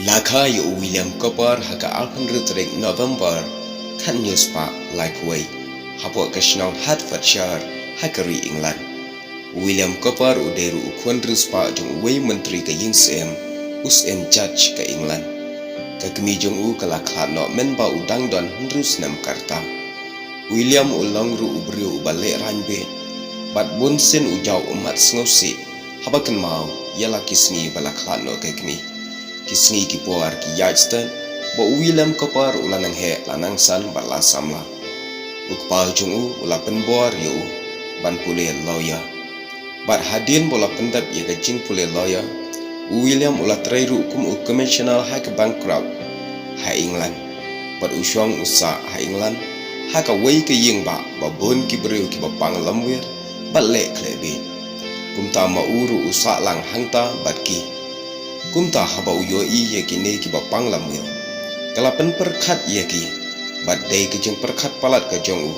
Lakha yu William Cooper haka Alpenrutrik November kan news pa Lifeway hapo kashnong Hertfordshire hakari England. William Cooper uderu ukondrus pa jong way menteri ka yingsem usen judge ka England. Kagmi jong u kalakha no menba udang don hendrus nam karta. William ulang ru ubriu ubale ranbe bat bunsin ujau umat sngosi habakan mau yala kisni balakha no kagmi. Kisni ki puar ki yajstan bo William Cooper ulanang he lanang san bala samla ukpal jungu ula penbor yu ban pule lawyer bat hadin bola pendap ye gajing pule lawyer William ula trairu kum commissioner hak bankrupt ha England bat usyong usa ha England haka wei ke ying ba bon ki breu ki bapang lamwer bat le klebe kum ta ma uru usa lang hangta bat ki kumta haba uyo i ye kini ki bapang lamwil kalapan perkat ye ki bat dai ke jeng perkat palat ke jong u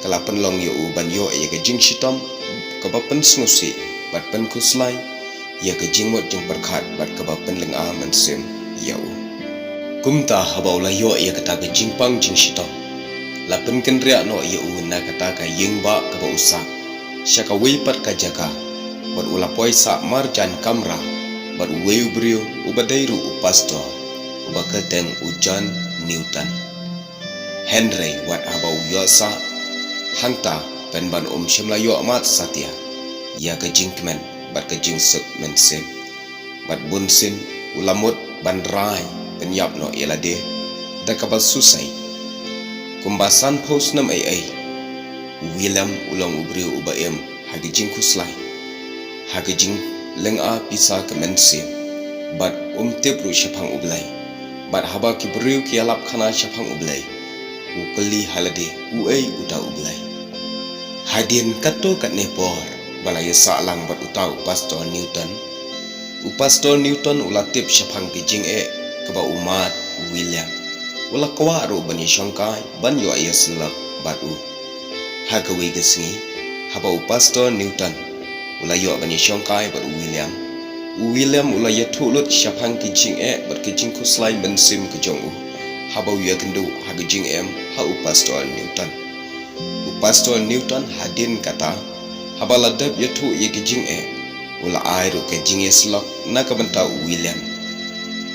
kalapan long yo u ban yo ye ke jeng shitam ke bapen snusi bat pen kuslai ye ke jeng mot jeng perkat bat ke bapen leng a man sem ya u kumta haba ula yo ye kata ke jeng pang jeng shitam lapen kendria no ye u na kata ka yeng ba ke ba usak syaka wei pat ka jaga bat ula poisa marjan kamra bat weu brio ubadairu upastor ubakateng ujan Newton Henry wat abau yosa hangta penban shimla yo amat satya ya kejingkmen bat kejing suk mensem bat bunsin ulamut bandrai penyap no elade da kabal susai kumbasan post nam ai William ulang ubrio ubaem hagijing kuslai hagijing leng a pisa kemensi bat tepru syapang ublai bat haba ki beriu ki alap khana syapang ublai ukeli halade uai uta ublai hadin kato kat nepor bala yasa lang bat utau pastor Newton ulatip syapang kijing ke ba umat William ula kwaru bani syangkai ban yo ayaslak bat u hagawi gesngi haba pastor Newton ulayo bani syangkai ber William ulaya tulut syapang kijing ber kijing kuslai bensim ke jong u habau ya gendu hagijing ha pastor Newton hadin kata habala dab ya tu ye kijing ula airu ke jing slok na ka benta William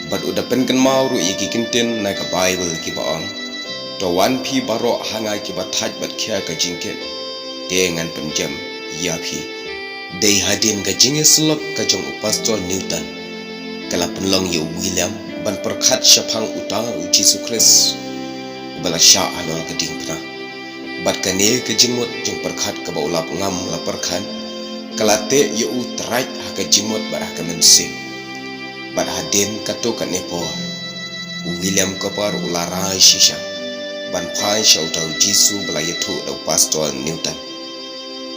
bat udapen kan mau ru ye kinten na ka Bible ki baang to wan pi baro hanga ki bathaj bat khya ka jingket dengan penjam ya pi dei hadin ka jinge slok ka jong pastor Newton kala penlong ye William ban perkhat syapang utang Jesus Christ bala sya alol ka ding pra bat kane ka jingmot jong perkhat ka baulap ngam la perkhan kala te ye u trait ha ka jingmot barah ka mense bat hadin ka to ka nepor William Cooper ulara shisha ban phai shautau Jesus bala ye thu da pastor Newton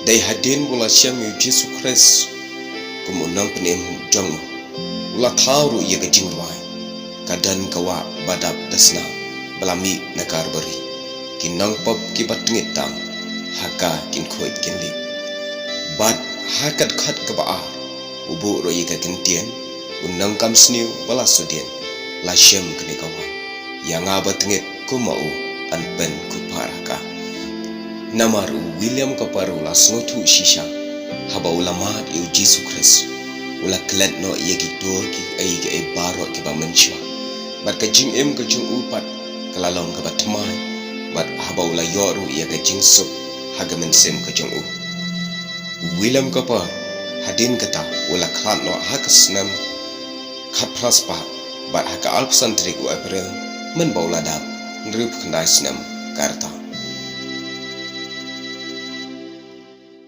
dai hadin bula syam yu Jesus Christ kumunang penem jong ula thauru ye ka jingwai kadan kawa badap dasna balami nakar beri kinang pop ki batngit tam haka kin khoit kinli bat hakat khat ka ba ubu ro ye ka kintien unang kam sniu bala sudien la syam kini kawa yang abatngit kumau anpen kuparaka namaru William Cooper ula snotu shisha haba ulama yu Jesus Christ ula klet no yegi doki ai ge baro ki ba menchwa bat ka jing ka jing upat kalalong ka batmai bat haba ula yoru ye ka jing sup haga mensem ka jing u William Cooper hadin kata ula khat no hakasnam khapraspa bat haka alpsantrik u april men baula dap nrup khandai snam karta